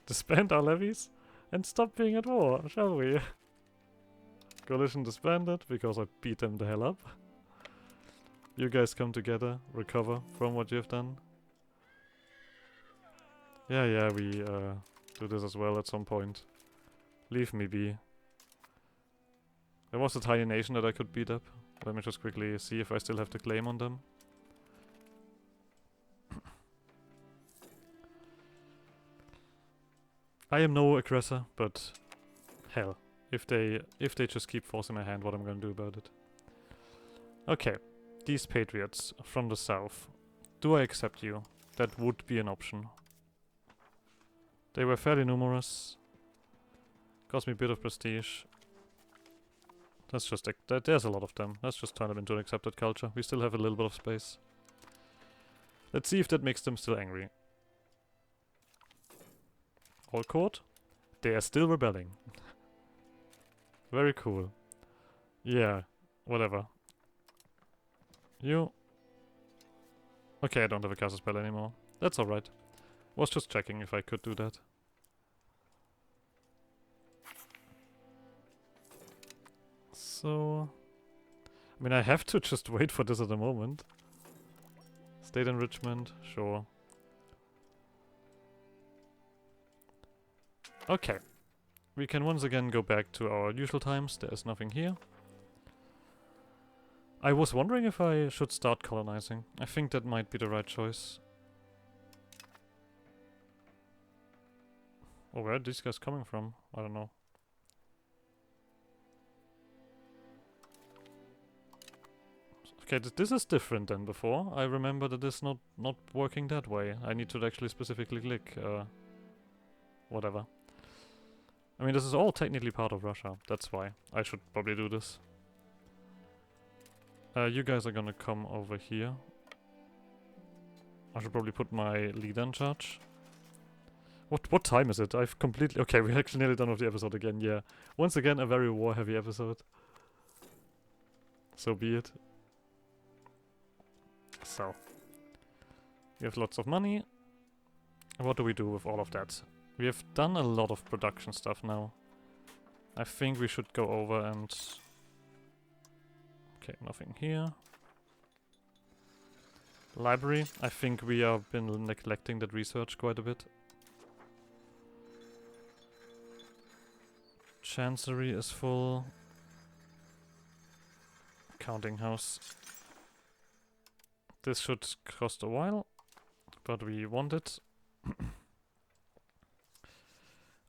disband our levies and stop being at war, shall we? Coalition disbanded because I beat them the hell up. You guys come together, recover from what you've done. Yeah, we do this as well at some point. Leave me be. There was a tiny nation that I could beat up. Let me just quickly see if I still have the claim on them. I am no aggressor, but hell, if they just keep forcing my hand, what I'm gonna do about it? Okay, these patriots from the south. Do I accept you? That would be an option. They were fairly numerous. Cost me a bit of prestige. Let's just there's a lot of them. Let's just turn them into an accepted culture. We still have a little bit of space. Let's see if that makes them still angry. All court? They are still rebelling. Very cool. Yeah, whatever. You... Okay, I don't have a casus spell anymore. That's alright. Was just checking if I could do that. So... I mean, I have to just wait for this at the moment. State enrichment, sure. Okay. We can once again go back to our usual times. There is nothing here. I was wondering if I should start colonizing. I think that might be the right choice. Oh, where are these guys coming from? I don't know. Okay, this is different than before. I remember that it's not working that way. I need to actually specifically click whatever. I mean, this is all technically part of Russia. That's why I should probably do this. You guys are gonna come over here. I should probably put my leader in charge. What time is it? I've completely... Okay, we're actually nearly done with the episode again, yeah. Once again, a very war-heavy episode. So be it. So. We have lots of money. What do we do with all of that? We have done a lot of production stuff now. I think we should go over and... Okay, nothing here. Library. I think we have been neglecting that research quite a bit. Chancery is full. Counting house. This should cost a while, but we want it.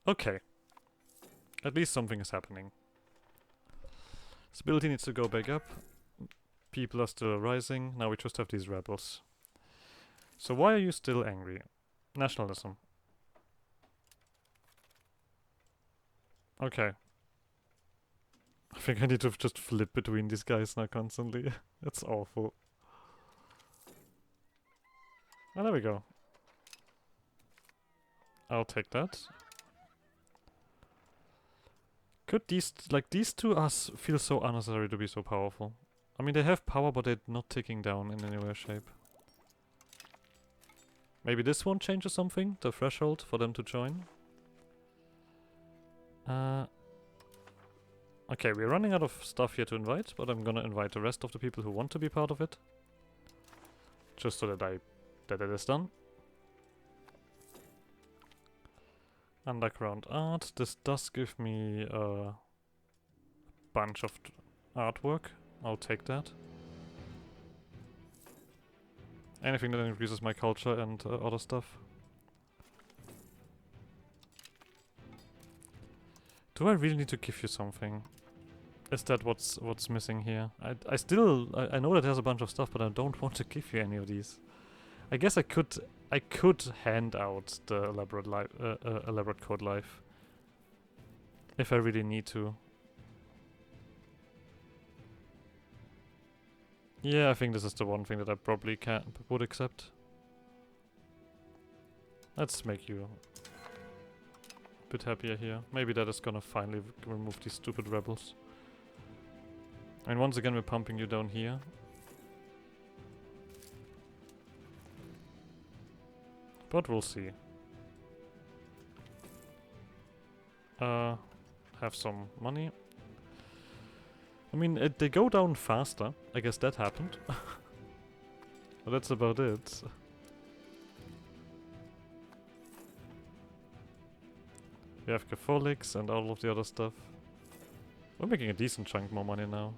Okay. At least something is happening. Stability needs to go back up. People are still rising. Now we just have these rebels. So why are you still angry? Nationalism. Okay. I think I need to just flip between these guys now constantly. That's awful. Oh, there we go. I'll take that. Could these, like, these two feel so unnecessary to be so powerful. I mean, they have power, but they're not ticking down in any way or shape. Maybe this one changes something, the threshold for them to join. Okay, we're running out of stuff here to invite, but I'm gonna invite the rest of the people who want to be part of it. Just so that it is done. Underground art. This does give me a bunch of artwork. I'll take that. Anything that increases my culture and other stuff. Do I really need to give you something? Is that what's missing here? I know that there's a bunch of stuff, but I don't want to give you any of these. I guess I could hand out the elaborate code life if I really need to. Yeah, I think this is the one thing that I probably would accept. Let's make you a bit happier here. Maybe that is gonna finally remove these stupid rebels. And once again, we're pumping you down here. But we'll see. Have some money. I mean, they go down faster. I guess that happened. But that's about it. We have Catholics and all of the other stuff. We're making a decent chunk more money now.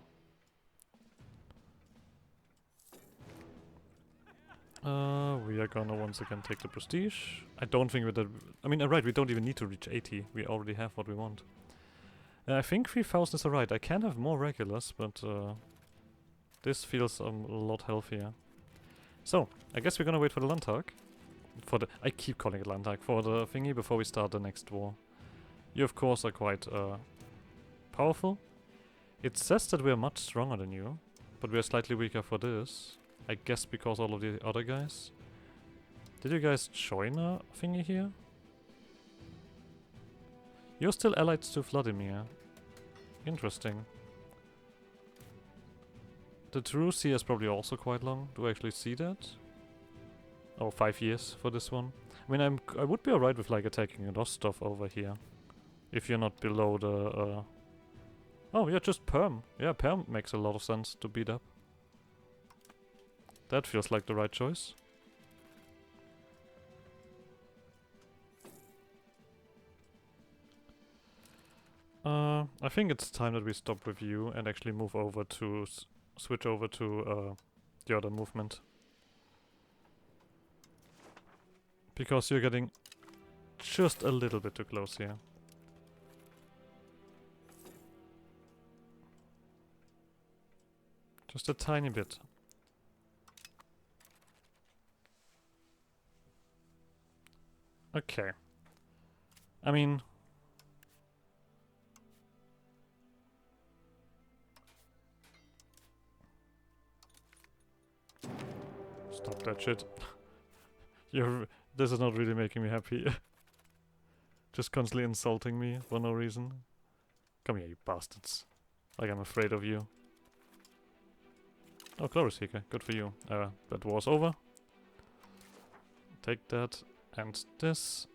We are gonna once again take the prestige. I don't think that... I mean, right, we don't even need to reach 80. We already have what we want. I think 3000 is alright. I can have more regulars, but this feels a lot healthier. So, I guess we're gonna wait for the Landtag. For the... I keep calling it Landtag. For the thingy before we start the next war. You, of course, are quite powerful. It says that we are much stronger than you, but we are slightly weaker for this. I guess because all of the other guys. Did you guys join a thingy here? You're still allied to Vladimir. Interesting. The truce here is probably also quite long. Do I actually see that? Oh, 5 years for this one. I mean, I would be alright with like attacking Rostov over here. If you're not below the... Oh, yeah, just Perm. Yeah, Perm makes a lot of sense to beat up. That feels like the right choice. I think it's time that we stop with you and actually move over to... switch over to the other movement. Because you're getting just a little bit too close here. Just a tiny bit. Okay. I mean... Stop that shit. This is not really making me happy. Just constantly insulting me for no reason. Come here, you bastards. Like I'm afraid of you. Oh, Glory Seeker. Good for you. That war's over. Take that. And this.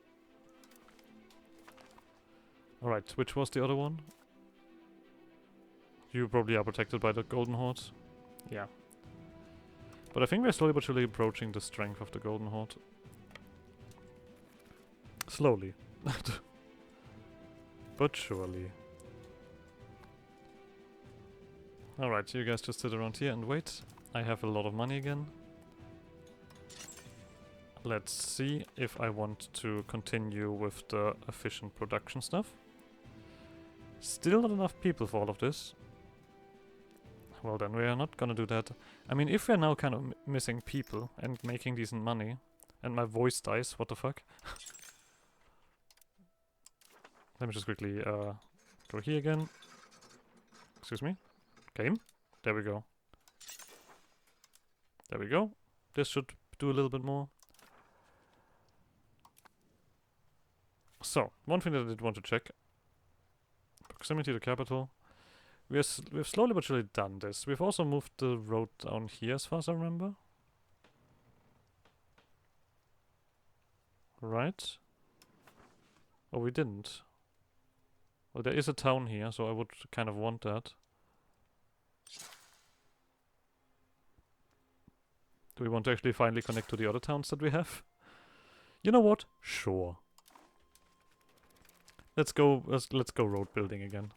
Alright, which was the other one? You probably are protected by the Golden Horde. Yeah. But I think we're slowly but surely approaching the strength of the Golden Horde. Slowly. But surely. Alright, you guys just sit around here and wait. I have a lot of money again. Let's see if I want to continue with the efficient production stuff. Still not enough people for all of this. Well then, we are not gonna do that. I mean, if we're now kind of missing people and making decent money, and my voice dies, what the fuck? Let me just quickly go here again. Excuse me? Game? There we go. There we go. This should do a little bit more. So, one thing that I did want to check. Proximity to capital. We've slowly but surely done this. We've also moved the road down here as far as I remember. Right? Oh, we didn't. Well, there is a town here, so I would kind of want that. Do we want to actually finally connect to the other towns that we have? You know what? Sure. Let's go road building again.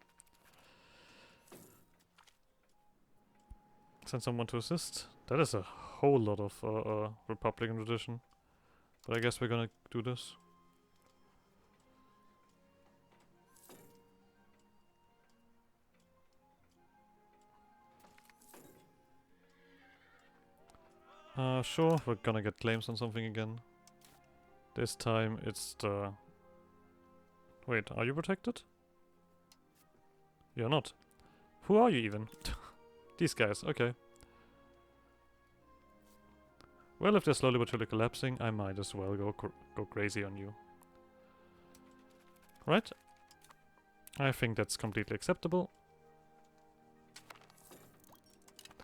Send someone to assist. That is a whole lot of Republican tradition. But I guess we're gonna do this. Sure, we're gonna get claims on something again. This time it's the... Wait, are you protected? You're not. Who are you even? These guys, okay. Well, if they're slowly but surely collapsing, I might as well go crazy on you. Right? I think that's completely acceptable.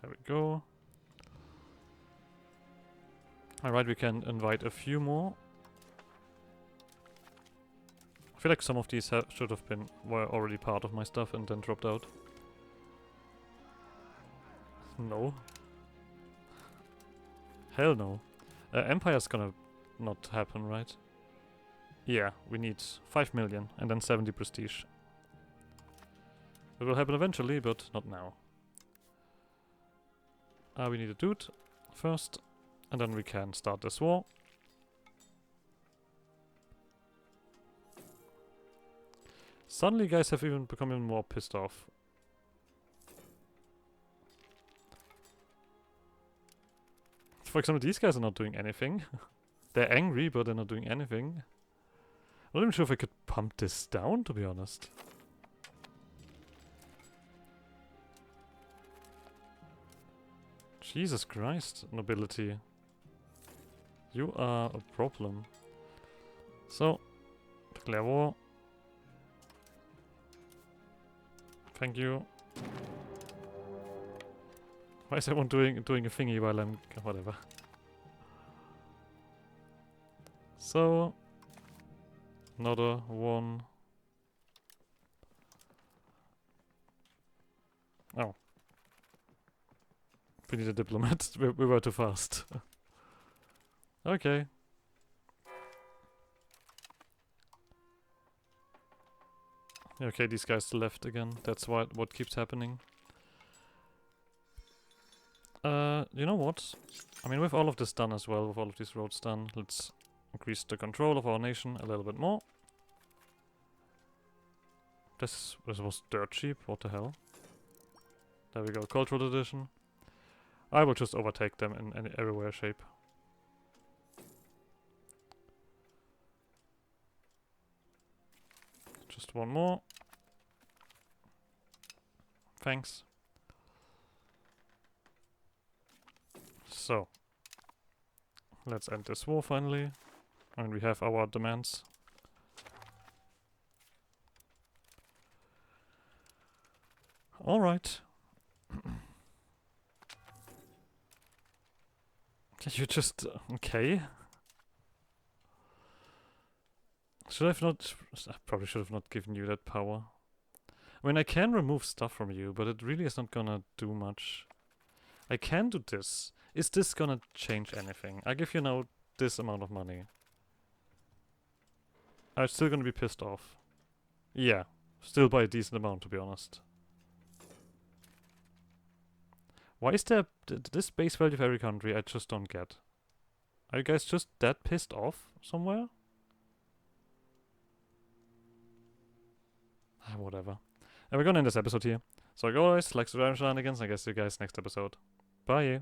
There we go. Alright, we can invite a few more. I feel like some of these were already part of my stuff and then dropped out. No. Hell no. Empire's gonna not happen, right? Yeah, we need 5 million and then 70 prestige. It will happen eventually, but not now. We need a dude first, and then we can start this war. Suddenly guys have even become even more pissed off. For example, these guys are not doing anything. They're angry, but they're not doing anything. I'm not even sure if I could pump this down, to be honest. Jesus Christ, nobility. You are a problem. So, declare war. Thank you. Why is everyone doing a thingy while I'm... whatever. So... another one. Oh. We need a diplomat. we were too fast. Okay. Okay, these guys left again. That's what keeps happening. You know what? I mean, with all of this done as well, with all of these roads done, let's increase the control of our nation a little bit more. This was dirt cheap, what the hell? There we go, cultural tradition. I will just overtake them in everywhere shape. Just one more. Thanks. So, let's end this war finally. And we have our demands. Alright. You just... okay. Should I have not... I probably should have not given you that power. I mean, I can remove stuff from you, but it really is not gonna do much. I can do this. Is this gonna change anything? I give you now this amount of money. I'm still gonna be pissed off. Yeah. Still by a decent amount, to be honest. Why is there this base value of every country? I just don't get. Are you guys just that pissed off somewhere? Whatever. And we're gonna end this episode here. So like always, like, subscribe, shenanigans, and I guess see you guys next episode. Bye!